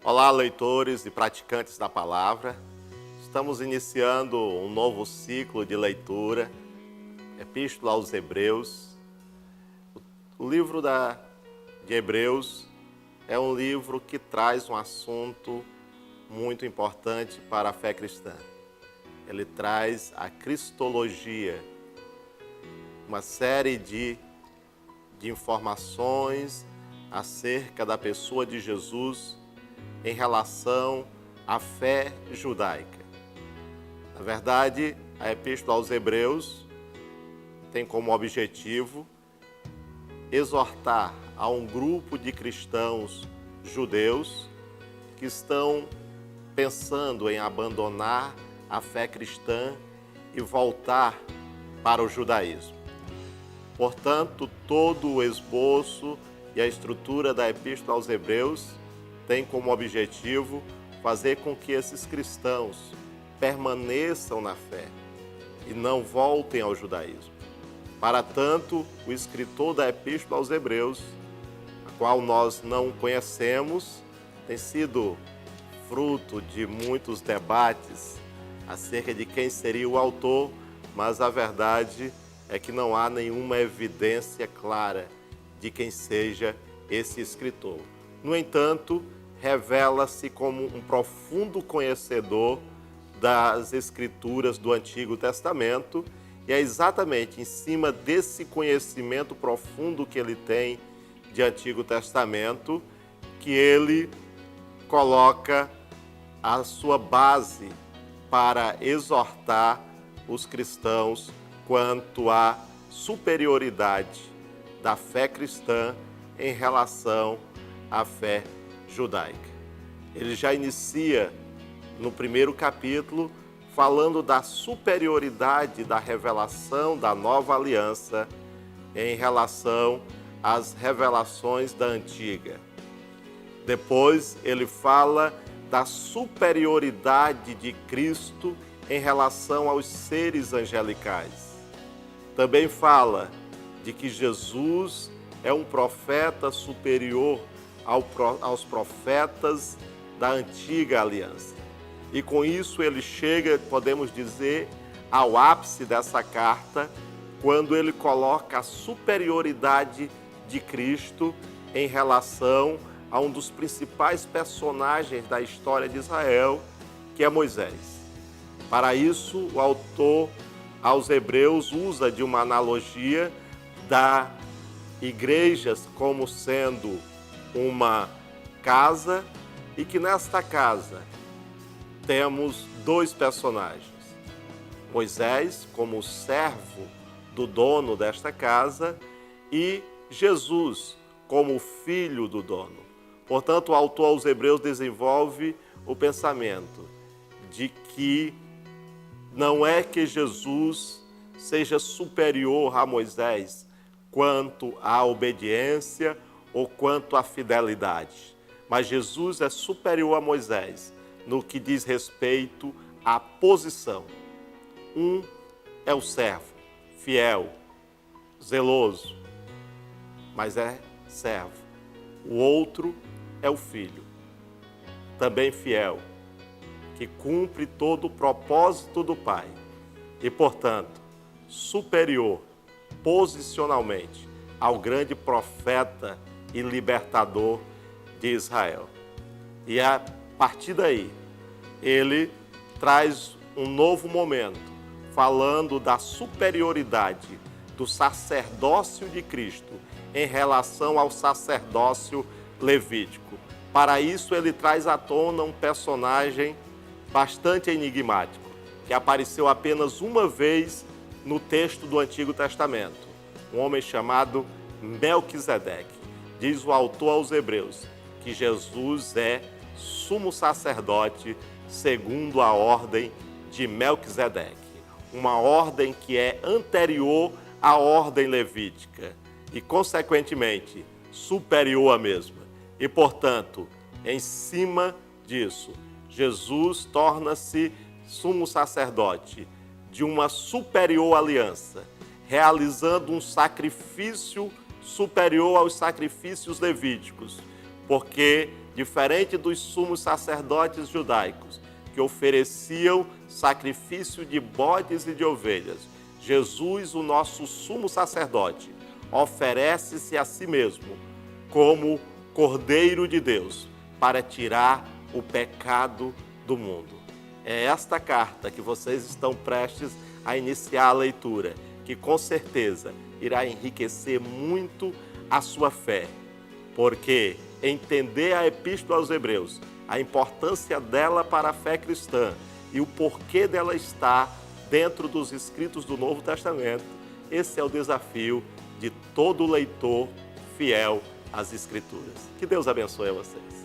Olá, leitores e praticantes da palavra. Estamos iniciando um novo ciclo de leitura, Epístola aos Hebreus. O livro de Hebreus é um livro que traz um assunto muito importante para a fé cristã. Ele traz a cristologia, uma série de informações acerca da pessoa de Jesus em relação à fé judaica. Na verdade, a Epístola aos Hebreus tem como objetivo exortar a um grupo de cristãos judeus que estão pensando em abandonar a fé cristã e voltar para o judaísmo. Portanto, todo o esboço e a estrutura da Epístola aos Hebreus tem como objetivo fazer com que esses cristãos permaneçam na fé e não voltem ao judaísmo. Para tanto, o escritor da Epístola aos Hebreus, a qual nós não conhecemos, tem sido fruto de muitos debates acerca de quem seria o autor, mas a verdade é que não há nenhuma evidência clara de quem seja esse escritor. No entanto, revela-se como um profundo conhecedor das Escrituras do Antigo Testamento, e é exatamente em cima desse conhecimento profundo que ele tem de Antigo Testamento que ele coloca a sua base para exortar os cristãos quanto à superioridade da fé cristã em relação à fé judaica. Ele já inicia no primeiro capítulo falando da superioridade da revelação da nova aliança em relação às revelações da antiga. Depois ele fala da superioridade de Cristo em relação aos seres angelicais. Também fala de que Jesus é um profeta superior aos profetas da antiga aliança. E com isso ele chega, podemos dizer, ao ápice dessa carta, quando ele coloca a superioridade de Cristo em relação a um dos principais personagens da história de Israel, que é Moisés. Para isso, o autor aos Hebreus usa de uma analogia da igrejas como sendo uma casa e que nesta casa temos dois personagens. Moisés como servo do dono desta casa e Jesus como filho do dono. Portanto, o autor aos Hebreus desenvolve o pensamento de que não é que Jesus seja superior a Moisés quanto à obediência ou quanto à fidelidade, mas Jesus é superior a Moisés no que diz respeito à posição. Um é o servo, fiel, zeloso, mas é servo. O outro é o filho, também fiel, que cumpre todo o propósito do Pai e, portanto, superior posicionalmente ao grande profeta e libertador de Israel. E a partir daí, ele traz um novo momento, falando da superioridade do sacerdócio de Cristo em relação ao sacerdócio levítico. Para isso, ele traz à tona um personagem bastante enigmático, que apareceu apenas uma vez no texto do Antigo Testamento, um homem chamado Melquisedeque. Diz o autor aos Hebreus que Jesus é sumo sacerdote segundo a ordem de Melquisedeque, uma ordem que é anterior à ordem levítica e, consequentemente, superior à mesma. E, portanto, em cima disso, Jesus torna-se sumo sacerdote de uma superior aliança, realizando um sacrifício superior aos sacrifícios levíticos, porque Diferente dos sumos sacerdotes judaicos, que ofereciam sacrifício de bodes e de ovelhas, Jesus, o nosso sumo sacerdote, oferece-se a si mesmo como Cordeiro de Deus para tirar o pecado do mundo. É esta carta que vocês estão prestes a iniciar a leitura, que com certeza irá enriquecer muito a sua fé, porque entender a Epístola aos Hebreus, a importância dela para a fé cristã e o porquê dela estar dentro dos escritos do Novo Testamento, esse é o desafio de todo leitor fiel às Escrituras. Que Deus abençoe a vocês.